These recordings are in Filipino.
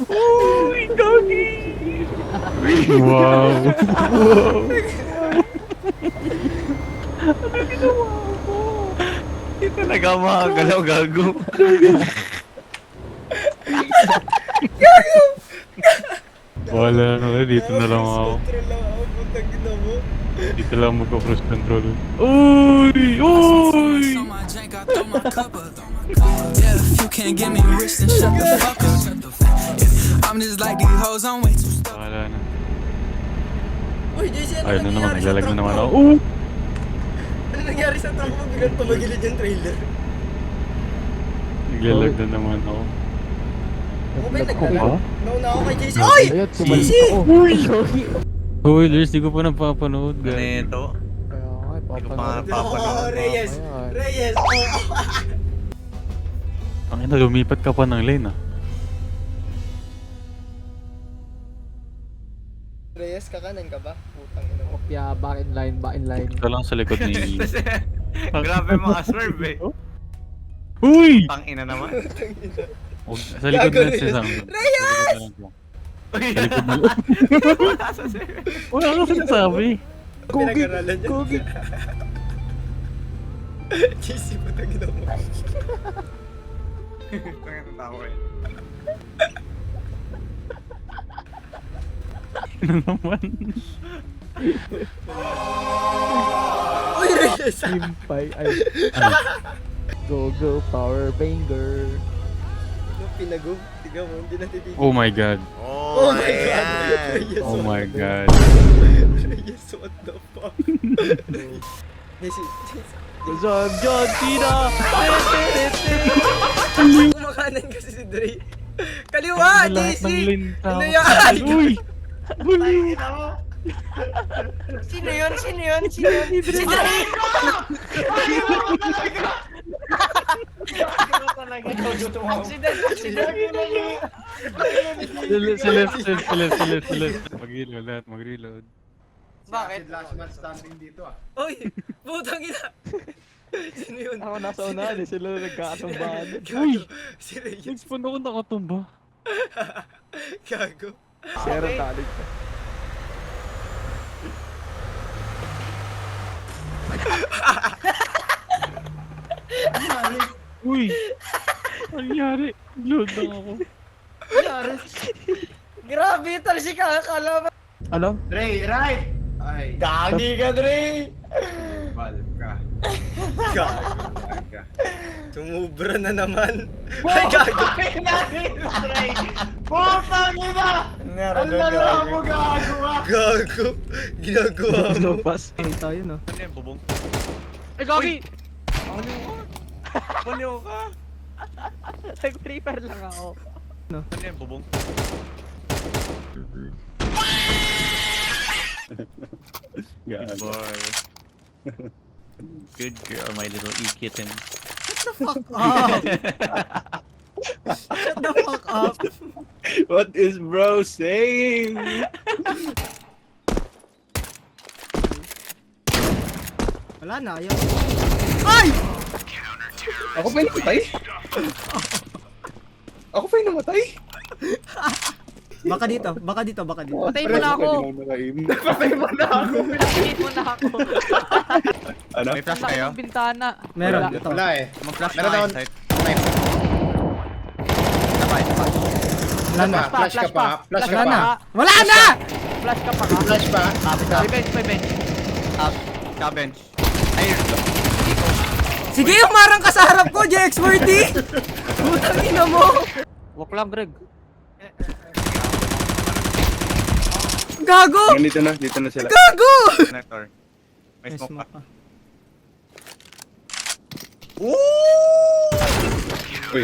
Uy, Gogi! Wow. Ano ginawa mo? Hindi talaga makagalaw, gago. Wala na, dito na lang ako. Control lang ako, putang ina mo. Dito lang magka-cruise control. Uy! Uy! Yeah, if you can't give me rich, then shut the fuck up. I'm just like these hoes, I'm way too stuck. Wala na. Uy, JC, ano Ayun na naman, nangyari sa naglalag na truck naman mo? ako. Ano nangyari sa truck mo? Biglang tumagilid yung trailer. Naglalag na naman ako. Ako ba yung Ako ba? naglalag? Nauna ako kay JC. Oy! Ayun, sumalik JC! ako. Uy, Lers, di ko pa napapanood. Ano ito? Kaya nga, papanood. Oo, Reyes. Ayan. Reyes, oo. Ang ina, lumipat ka pa ng lane ah. Reyes, kakanan ka ba? Putang ina mo. Kopya, back in line. Ito lang sa likod ni... Grabe mga swerve eh. Uy! Tangina naman. Putang ina. Sa likod Gago, na si Sam. Reyes! Uy, Sa likod na... wala sa sir. Wala ka sinasabi. Pinag-aralan niya. Gogi. JC, putang ina mo. Tangina tao eh. Ano naman? Uy, Reyes! Simpay. Ay. Ano? Go, power banger. Ano pinagog? Tiga mo, hindi natitigil. Oh my god. Oh my God! Reyes, Oh my god. Reyes, what the fuck? JC, John Cena! kumakanan kasi si Dre. Kaliwa, Lahat JC! ng lane tao. Ano yan? Uy! Sino yun? Sino yun? Sino yun? Si Dre! Si Dre! Celeste. Mag-reload lahat, mag-reload. Bakit? Uy! Putang ina! Sino yun? Ako nasa unahan eh, sila nagkakatumbahan. Gago. Si Reyes. Nag-spawn ako nakatumba. Gago. Zero talent. Uy! Ano nangyari? Load lang ako. Grabe, talsi ka. Akala mo. Ano? Dre, right! Ay, Gagi ka, Dre! bal ka. Gago. Tumubra na naman. Ay, gago. Dre! Putang ina! Ang lala mo gago ah! Gago. Ginagawa mo. Lopas. Ay, tayo no. Ano yan, bubong? Ay, Gogi! Baliw ka. Nag-prepare lang ako. Ano yan, bubong? Good boy. Good girl, my little e-kitten. Shut the fuck up. What is bro saying? Wala na, ayaw. Ay! Ako pa yung namatay? Ako pa yung namatay? Baka dito. Patayin mo na ako! Patay mo na ako! Patayin mo na ako! Ano? May flash Wala kayo? akong bintana. Meron. Wala. Ito. Wala eh. Mag-flash Meron na ako. inside. Knife. Sabay. Wala na. Flash ka pa. Flash ka Wala na. pa. Wala na! Flash ka pa ka. Flash pa. May bench, may bench. Up. Ka-bench. Ay, Sige, umarang ka sa harap ko, JX40! Putang ina mo! Walk lang, Greg. Gago! Dito na sila. Gago! connector. May smoke pa. Uy,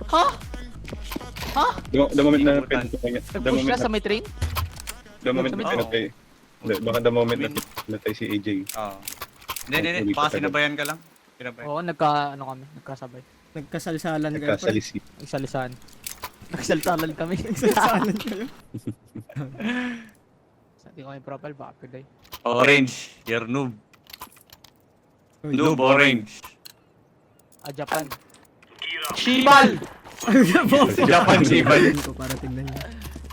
Ha? the moment na pinatay. The Nag-push moment na sa may train? The moment na pinatay. Hindi, baka the moment na pinatay si AJ. Oo. Hindi. Baka sinabayan ka lang. Sinabayan. Oo, nagkasabay. Nagkasalsalan kayo. Nagkasalisi. Nagsalisan. Nagsaltalan kami. Nagkasalsalan kayo. Hindi ko yung profile, baka piday. Orange. You're noob. Noob orange. Japan. Shibal! Japan Shiban. ko para tignan niya.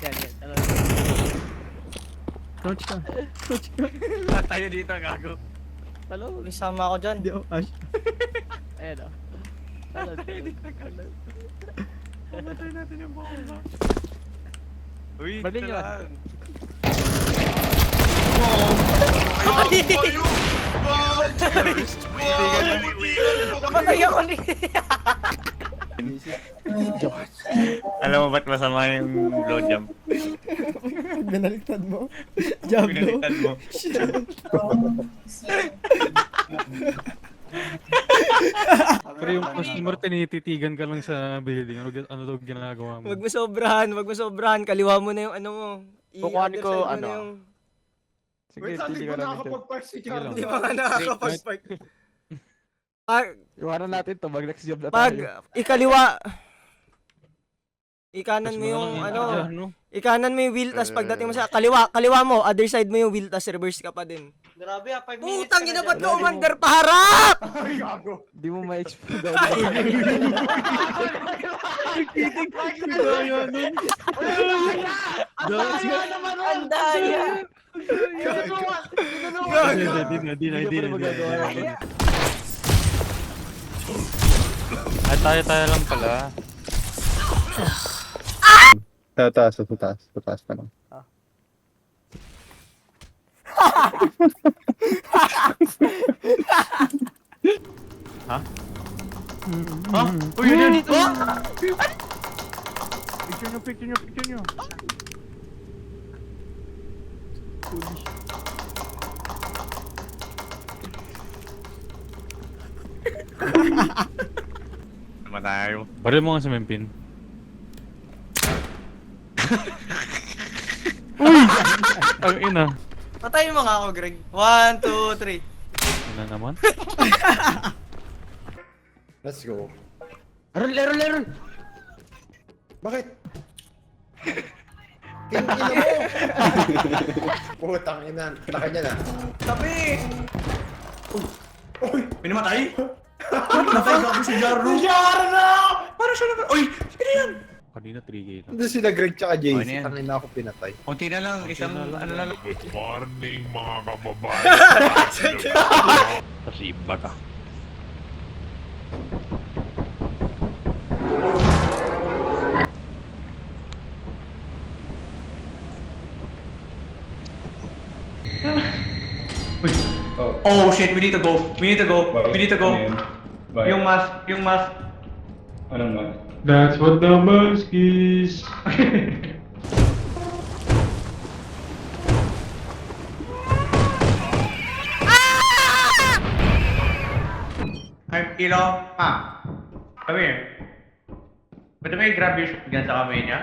Yan, yan. Ano? Crouch ka. Crouch ka. Lahat tayo dito, gago. Talo. Isama ako dyan. Hindi ako Ash. Ayan o. Talo. Pamatay natin yung bomba. Uy, Baril ito yun. lang. Kapatay ako ni... Alam mo ba't masama yung blowjob? Binaliktad mo. Jablo. Pinalitan mo. Pero yung customer, tinititigan ka lang sa building. Ano daw ginagawa mo? Wag mo sobrahan, wag mo sobrahan. Kaliwa mo na yung ano mo. Kukuhanin ko, I-other side mo ano? na yung... Sige, pili ka namin dyan. Sige lang. Hindi pa nga nakakapag-park. Iwanan natin to. Mag-next job na Pag tayo. ikaliwa, ikanan mo Mas yung malaki ano, dyan, no? ikanan mo yung wheel, tas pagdating mo sa kaliwa mo, other side mo yung wheel, tas reverse ka pa din. Grabe 5 minutes. Putang ina, ba't ka umandar paharap? Di mo ma-explode daw. Ang daya. Di na. Hindi pa magagawa yun. Ay, tayo lang pala. Sa taas pa lang. Uy, yun dito! Picture nyo. Naman tayo. Baril mo nga sa Mempin. Uy! Ang ina. Patayin mo nga ako, Greg. 1, 2, 3. Ina naman. Let's go. Roll! Bakit? King ina mo! Putang ina. Laki niya na. Tabi! Pinamatay? Napay ka ako si Jarno. Parang siya naman. Uy! Sino yan? Kanina 3K lang. Doon sila Greg tsaka Oh, JC. ano yan? Tangina ako pinatay. Kunti na lang, isang ano na lang. Morning mga kababayan. Tapos iba ka. Oh shit, we need to go. We need to go. We need to go. Yung mask. Anong man? That's what the mask is. Ay, Kilo. Come here. Pwede ba i-grab yung shotgun sa kamay niya?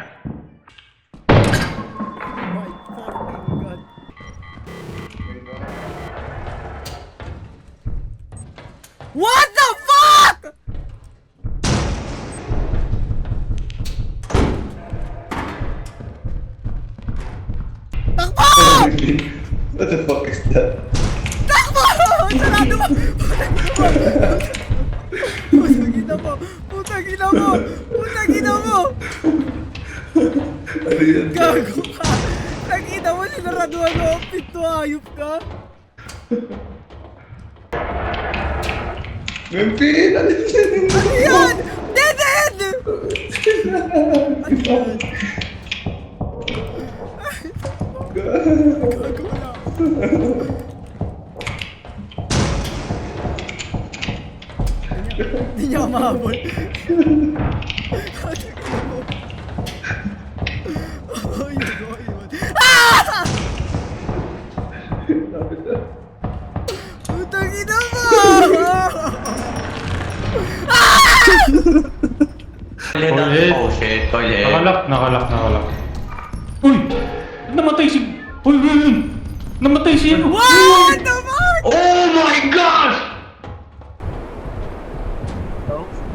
What the fuck?! What the fuck is that? Sarado mo! Putang ina mo! Putang ina mo! Putang ina mo! Gago ka! Nakita mo, sinaraduhan mo ang pinto, hayop ka! Mempin! Ano yun? Ano yan? Dead end! Hindi niya mahabol. Oh, yun. Ah! Putang ina mo! Oh shit, toilet. Nakalak. Uy! Namatay si... Uy! Namatay si... What the fuck? Oh my gosh!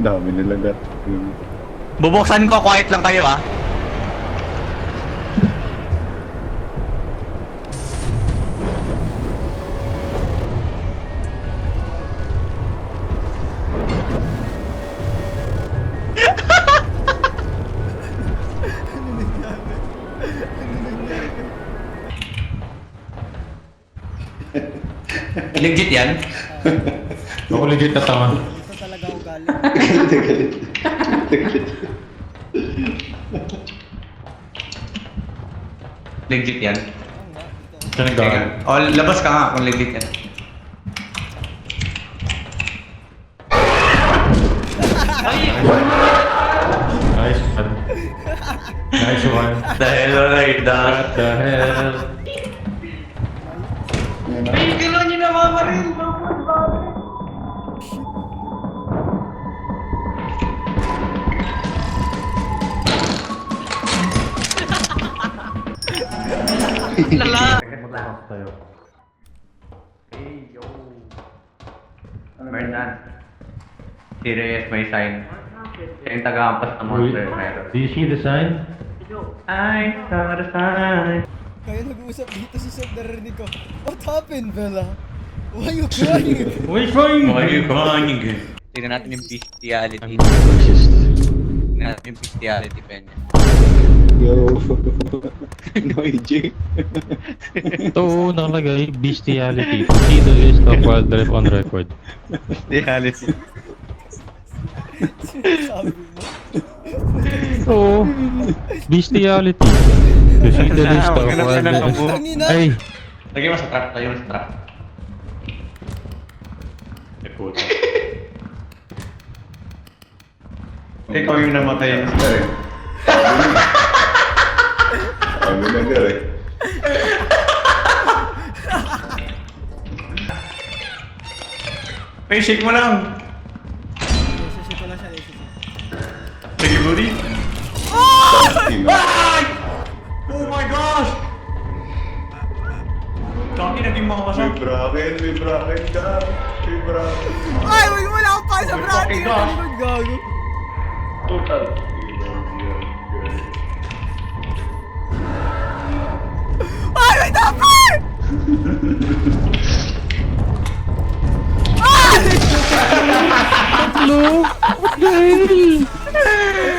Dami nila Bubuksan ko, quiet lang kayo ah. Legit yan? Ako legit na tama. Dito talaga ako galing. Legit yan? Saan ang galing? O, labas ka nga kung legit yan. Nice one. Nice one. The hell like that? What the hell? Ay, gano'n nyo namamaril. Lala. Hey, yo. Bernan. Serious may sign. Siya yung taga-ampas ng monster. Meron. Do you see the sign? Ay, the sign. Kayo nag-uusap dito sa sub, narinig ko. What happened, Bella? Why you crying? Wait for you! Why are you crying? Tignan natin yung bestiality. Tignan natin yung bestiality pa niya. Yo. No, EJ. Ito nakalagay, bestiality. See the list of wildlife on record. Bestiality. Sabi mo. Oo. Bestiality. To see the list of wildlife. Tangina. Ay, Lagyan mo sa trap, lagyan mo sa trap. Ikaw yung namatay. Sabi na gari. Shake mo lang. Sisi ko lang siya, sisi. Sige, buddy. Sino? Oh my gosh! Kami naging May makakasal. bracket ka. May bracket. Ay, wala akong pa sa Oh my bracket. fucking gosh. Ano gago? Total. Ay, may topper! Ay! no! What the hell?